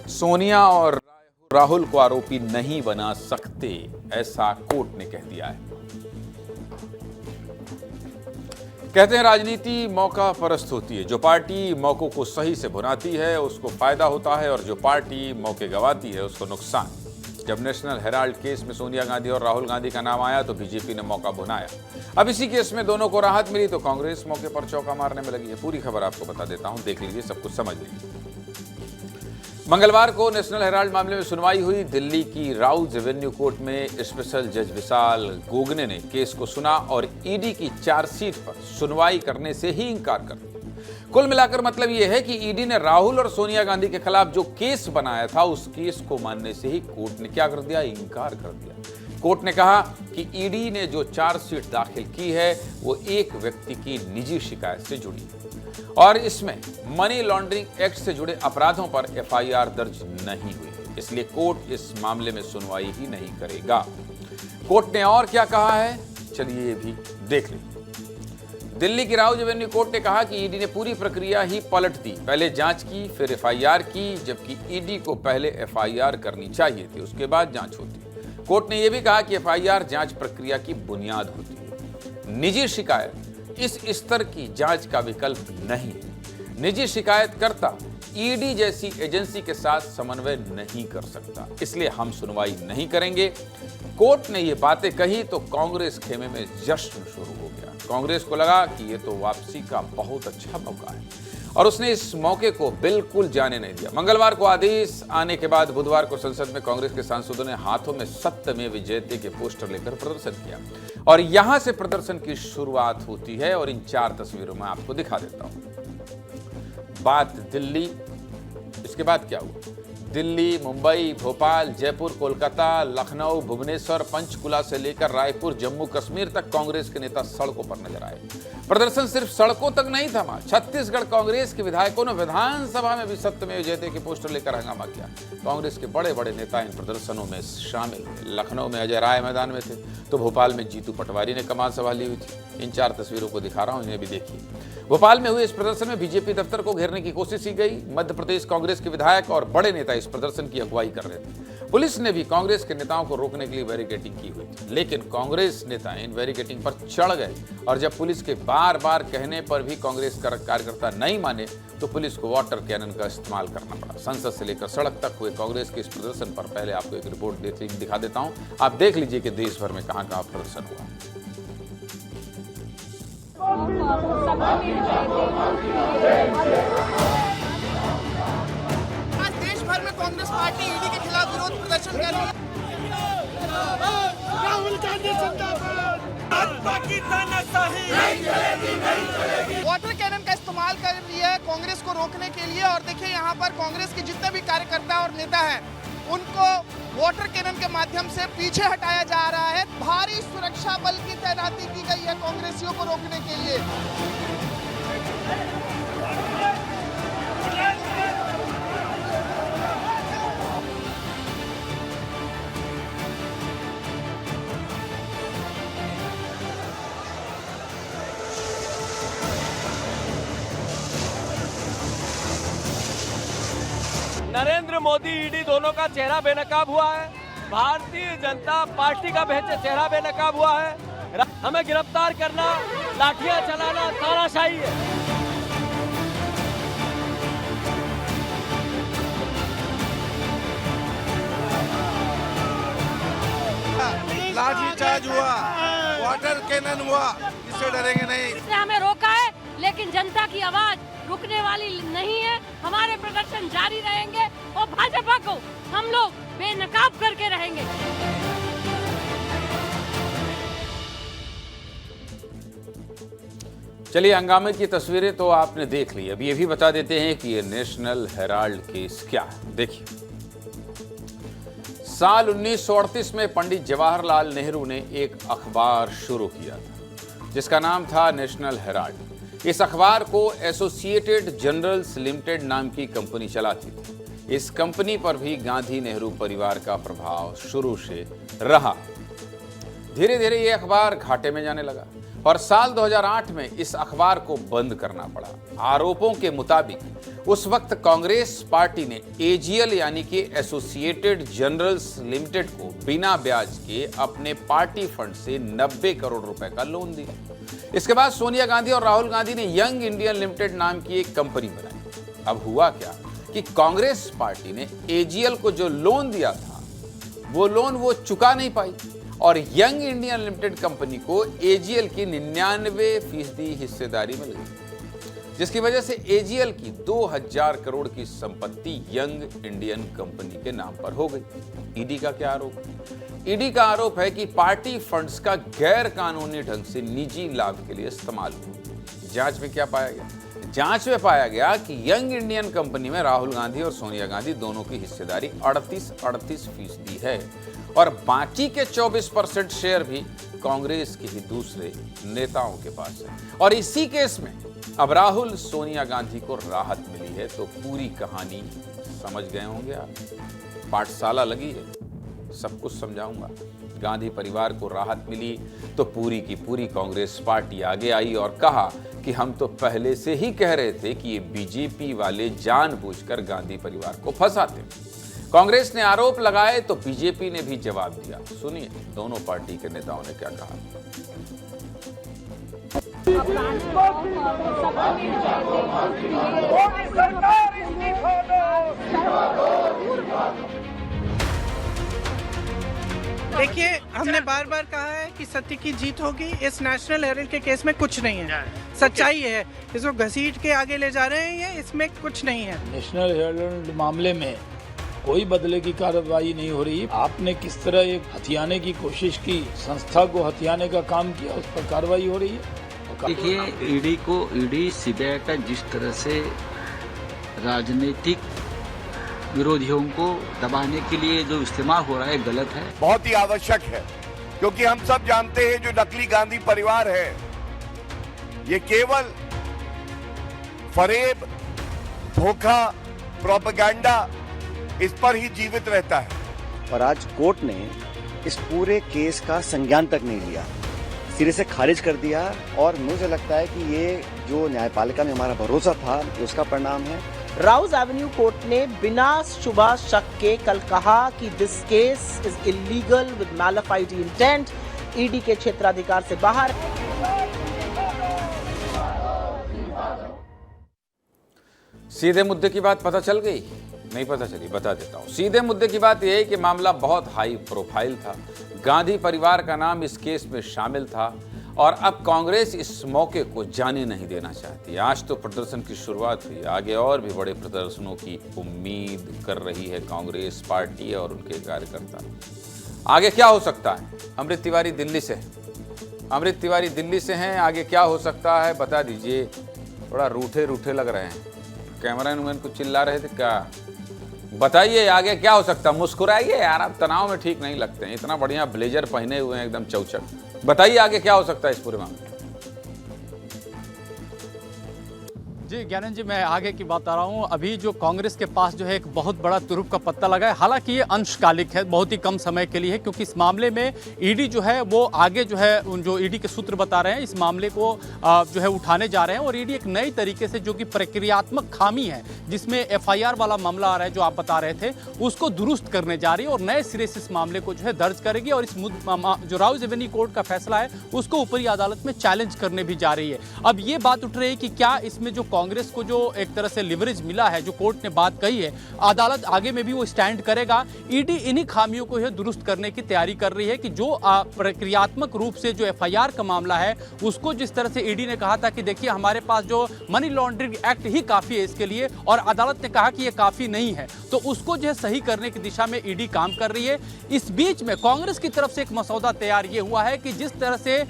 सोनिया और राहुल को आरोपी नहीं बना सकते, ऐसा कोर्ट ने कह दिया है। कहते हैं राजनीति मौका परस्त होती है। जो पार्टी मौकों को सही से भुनाती है उसको फायदा होता है और जो पार्टी मौके गंवाती है उसको नुकसान। जब नेशनल हेराल्ड केस में सोनिया गांधी और राहुल गांधी का नाम आया तो बीजेपी ने मौका भुनाया। अब इसी केस में दोनों को राहत मिली तो कांग्रेस मौके पर चौका मारने में लगी है। पूरी खबर आपको बता देता हूं, देख लीजिए, सब कुछ समझ लीजिए। मंगलवार को नेशनल हेराल्ड मामले में सुनवाई हुई। दिल्ली की राउज एवेन्यू कोर्ट में स्पेशल जज विशाल गोगने ने केस को सुना और ईडी की चार्जशीट पर सुनवाई करने से ही इंकार कर दिया। कुल मिलाकर मतलब यह है कि ईडी ने राहुल और सोनिया गांधी के खिलाफ जो केस बनाया था उस केस को मानने से ही कोर्ट ने क्या कर दिया, इंकार कर दिया। कोर्ट ने कहा कि ईडी ने जो चार्जशीट दाखिल की है वो एक व्यक्ति की निजी शिकायत से जुड़ी है और इसमें मनी लॉन्ड्रिंग एक्ट से जुड़े अपराधों पर एफआईआर दर्ज नहीं हुई, इसलिए कोर्ट इस मामले में सुनवाई ही नहीं करेगा। कोर्ट ने और क्या कहा है, चलिए ये भी देख लें। दिल्ली की राउज एवेन्यू कोर्ट ने कहा कि ईडी ने पूरी प्रक्रिया ही पलट दी। पहले जांच की, फिर एफआईआर की, जबकि ईडी को पहले एफआईआर करनी चाहिए थी, उसके बाद जांच होती। कोर्ट ने यह भी कहा कि एफआईआर जांच प्रक्रिया की बुनियाद होती है। निजी शिकायत इस स्तर की जांच का विकल्प नहीं है। निजी शिकायतकर्ता ईडी जैसी एजेंसी के साथ समन्वय नहीं कर सकता, इसलिए हम सुनवाई नहीं करेंगे। कोर्ट ने ये बातें कही तो कांग्रेस खेमे में जश्न शुरू हो गया। कांग्रेस को लगा कि ये तो वापसी का बहुत अच्छा मौका है और उसने इस मौके को बिल्कुल जाने नहीं दिया। मंगलवार को आदेश आने के बाद बुधवार को संसद में कांग्रेस के सांसदों ने हाथों में सत्यमेव जयते के पोस्टर लेकर प्रदर्शन किया और यहां से प्रदर्शन की शुरुआत होती है और इन 4 तस्वीरों में आपको दिखा देता हूं। बात दिल्ली, इसके बाद क्या हुआ? दिल्ली, मुंबई, भोपाल, जयपुर, कोलकाता, लखनऊ, भुवनेश्वर, पंचकुला से लेकर रायपुर, जम्मू कश्मीर तक कांग्रेस के नेता सड़कों पर नजर आए। प्रदर्शन सिर्फ सड़कों तक नहीं थमा। छत्तीसगढ़ कांग्रेस के विधायकों ने विधानसभा में भी सत्यमेव जयते के पोस्टर लेकर हंगामा किया। कांग्रेस के बड़े बड़े नेता इन प्रदर्शनों में शामिल हुए। लखनऊ में अजय राय मैदान में थे तो भोपाल में जीतू पटवारी ने कमान सभा ली हुई थी। इन 4 तस्वीरों को दिखा रहा हूं, इन्हें भी देखिए। भोपाल में हुए इस प्रदर्शन में बीजेपी दफ्तर को घेरने की कोशिश की गई। मध्य प्रदेश कांग्रेस के विधायक और बड़े नेता इस प्रदर्शन की अगुवाई कर रहे थे। पुलिस ने भी कांग्रेस के नेताओं को रोकने के लिए बैरिकेडिंग की हुई थी, लेकिन कांग्रेस नेता इन बैरिकेडिंग पर चढ़ गए और जब पुलिस के बार बार कहने पर भी कांग्रेस कार्यकर्ता नहीं माने तो पुलिस को वाटर कैनन का इस्तेमाल करना पड़ा। संसद से लेकर सड़क तक हुए कांग्रेस के इस प्रदर्शन पर पहले आपको एक रिपोर्ट दिखा देता हूं, आप देख लीजिए कि देश भर में कहां कहां प्रदर्शन हुआ। आज देश भर में कांग्रेस पार्टी ईडी के खिलाफ विरोध प्रदर्शन कर रही है। राहुल गांधी जिंदाबाद, भाजपा की तानाशाही नहीं चलेगी, नहीं चलेगी। वाटर कैनन का इस्तेमाल कर रही है कांग्रेस को रोकने के लिए और देखिए यहाँ पर कांग्रेस के जितने भी कार्यकर्ता और नेता हैं उनको वाटर कैनन के माध्यम से पीछे हटाया जा रहा है। भारी सुरक्षा बल की तैनाती की गई है कांग्रेसियों को रोकने के लिए। नरेंद्र मोदी ईडी दोनों का चेहरा बेनकाब हुआ है। भारतीय जनता पार्टी का चेहरा बेनकाब हुआ है। हमें गिरफ्तार करना, लाठियां चलाना तानाशाही है। लाठीचार्ज हुआ, वाटर कैनन हुआ, इससे डरेंगे नहीं। इसने हमें रोका है लेकिन जनता की आवाज रुकने वाली नहीं है। हमारे प्रदर्शन जारी रहेंगे और भाजपा को हम लोग बेनकाब करके रहेंगे। चलिए, हंगामे की तस्वीरें तो आपने देख ली। अब ये भी बता देते हैं कि ये नेशनल हेराल्ड केस क्या है। देखिए, साल 1938 में पंडित जवाहरलाल नेहरू ने एक अखबार शुरू किया था जिसका नाम था नेशनल हेराल्ड। इस अखबार को एसोसिएटेड जर्नल्स लिमिटेड नाम की कंपनी चलाती थी। इस कंपनी पर भी गांधी नेहरू परिवार का प्रभाव शुरू से रहा। धीरे धीरे ये अखबार घाटे में जाने लगा और साल 2008 में इस अखबार को बंद करना पड़ा। आरोपों के मुताबिक उस वक्त कांग्रेस पार्टी ने एजीएल यानी कि एसोसिएटेड जनरल्स लिमिटेड को बिना ब्याज के अपने पार्टी फंड से 90 करोड़ रुपए का लोन दिया। इसके बाद सोनिया गांधी और राहुल गांधी ने यंग इंडियन लिमिटेड नाम की एक कंपनी बनाई। अब हुआ क्या कि कांग्रेस पार्टी ने एजीएल को जो लोन दिया था वो लोन वो चुका नहीं पाई और यंग इंडियन लिमिटेड कंपनी को एजीएल की 99% हिस्सेदारी मिल गई, जिसकी वजह से एजीएल की 2000 करोड़ की संपत्ति यंग इंडियन कंपनी के नाम पर हो गई। ईडी का क्या आरोप है? ईडी का आरोप है कि पार्टी फंड्स का गैर कानूनी ढंग से निजी लाभ के लिए इस्तेमाल हुआ। जांच में क्या पाया गया? जांच में पाया गया कि यंग इंडियन कंपनी में राहुल गांधी और सोनिया गांधी दोनों की हिस्सेदारी 38% है और बाकी के 24% शेयर भी कांग्रेस के ही दूसरे नेताओं के पास है। और इसी केस में अब राहुल सोनिया गांधी को राहत मिली है। तो पूरी कहानी समझ गए होंगे आप। पाठशाला लगी है, सब कुछ समझाऊंगा। गांधी परिवार को राहत मिली तो पूरी की पूरी कांग्रेस पार्टी आगे आई और कहा कि हम तो पहले से ही कह रहे थे कि ये बीजेपी वाले जानबूझकर गांधी परिवार को फंसाते। कांग्रेस ने आरोप लगाए तो बीजेपी ने भी जवाब दिया। सुनिए दोनों पार्टी के नेताओं ने क्या कहा। देखिए, हमने बार बार कहा है कि सत्य की जीत होगी। इस नेशनल हेराल्ड के केस में कुछ नहीं है, सच्चाई है। इसको घसीट के आगे ले जा रहे हैं, इसमें कुछ नहीं है। नेशनल हेराल्ड मामले में कोई बदले की कार्रवाई नहीं हो रही। आपने किस तरह एक हथियाने की कोशिश की, संस्था को हथियाने का काम किया, उस पर कार्रवाई हो रही है। देखिए, ईडी सीबीआई का जिस तरह से राजनीतिक विरोधियों को दबाने के लिए जो इस्तेमाल हो रहा है गलत है। बहुत ही आवश्यक है, क्योंकि हम सब जानते हैं जो नकली गांधी परिवार है ये केवल फरेब, धोखा, प्रोपेगेंडा इस पर ही जीवित रहता है। और आज कोर्ट ने इस पूरे केस का संज्ञान तक नहीं लिया, सिरे से खारिज कर दिया। और मुझे लगता है कि ये जो न्यायपालिका में हमारा भरोसा था उसका परिणाम है। राउज एवेन्यू कोर्ट ने बिना शुबा शक के कल कहा कि this case is illegal with malafide intent, ED के क्षेत्राधिकार से बाहर। सीधे मुद्दे की बात पता चल गई? नहीं पता चली, बता देता हूं। सीधे मुद्दे की बात यह है कि मामला बहुत हाई प्रोफाइल था। गांधी परिवार का नाम इस केस में शामिल था और अब कांग्रेस इस मौके को जाने नहीं देना चाहती। आज तो प्रदर्शन की शुरुआत हुई, आगे और भी बड़े प्रदर्शनों की उम्मीद कर रही है कांग्रेस पार्टी और उनके कार्यकर्ता। आगे क्या हो सकता है? अमृत तिवारी दिल्ली से हैं। आगे क्या हो सकता है बता दीजिए। थोड़ा रूठे रूठे लग रहे हैं, कैमरामैन कुछ चिल्ला रहे थे क्या? बताइए आगे क्या हो सकता है। मुस्कुराइए यार, आप तनाव में ठीक नहीं लगते हैं। इतना बढ़िया ब्लेजर पहने हुए हैं, एकदम चौचक। बताइए आगे क्या हो सकता है इस पूरे मामले में। जी ज्ञानंद जी, मैं आगे की बात आ रहा हूँ। अभी जो कांग्रेस के पास जो है एक बहुत बड़ा तुरुप का पत्ता लगा है। हालांकि ये अंशकालिक है, बहुत ही कम समय के लिए है, क्योंकि इस मामले में ईडी जो है वो आगे जो है उन जो ईडी के सूत्र बता रहे हैं इस मामले को जो है उठाने जा रहे हैं। और ईडी एक नई तरीके से जो कि प्रक्रियात्मक खामी है जिसमें एफआईआर वाला मामला आ रहा है जो आप बता रहे थे, उसको दुरुस्त करने जा रही है और नए सिरे से इस मामले को जो है दर्ज करेगी और इस जो राउज एवेन्यू कोर्ट का फैसला है उसको ऊपरी अदालत में चैलेंज करने भी जा रही है। अब ये बात उठ रही है कि क्या इसमें जो कांग्रेस को जो एक तरह से लिवरेज मिला है, जो कोर्ट ने बात कही है, अदालत आगे में भी वो स्टैंड करेगा। ईडी इन्हीं खामियों को यह दुरुस्त करने की तैयारी कर रही है कि जो प्रक्रियात्मक रूप से जो एफआईआर का मामला है उसको जिस तरह से ईडी ने कहा था कि देखिए हमारे पास जो मनी लॉन्ड्रिंग एक्ट ही काफी है इसके लिए, और अदालत ने कहा कि यह काफी नहीं है, तो उसको जो है सही करने की दिशा में ईडी काम कर रही है। इस बीच में कांग्रेस की तरफ से एक मसौदा तैयार ये हुआ है कि जिस तरह से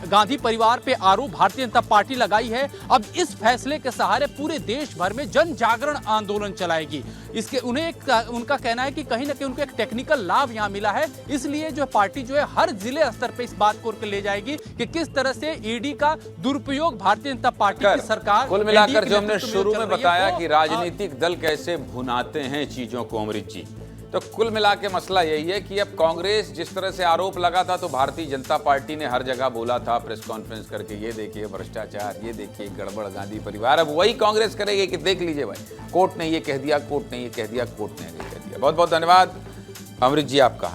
गांधी परिवार पे आरोप भारतीय जनता पार्टी लगाई है, अब इस फैसले के सहारे पूरे देश भर में जन जागरण आंदोलन चलाएगी। इसके उनका कहना है कि कहीं ना कहीं उनको एक टेक्निकल लाभ यहां मिला है, इसलिए जो पार्टी जो है हर जिले स्तर पे इस बात को ले जाएगी कि किस तरह से ईडी का दुरुपयोग भारतीय जनता पार्टी की सरकार। कुल मिलाकर जो हमने शुरू में बताया कि राजनीतिक दल कैसे भुनाते हैं चीजों को, अमृत जी, तो कुल मिला के मसला यही है कि अब कांग्रेस, जिस तरह से आरोप लगा था तो भारतीय जनता पार्टी ने हर जगह बोला था प्रेस कॉन्फ्रेंस करके, ये देखिए भ्रष्टाचार, ये देखिए गड़बड़ गांधी परिवार। अब वही कांग्रेस करेगी कि देख लीजिए भाई, कोर्ट ने ये कह दिया, कोर्ट ने ये कह दिया, कोर्ट ने ये कह दिया। बहुत बहुत धन्यवाद अमृत जी आपका।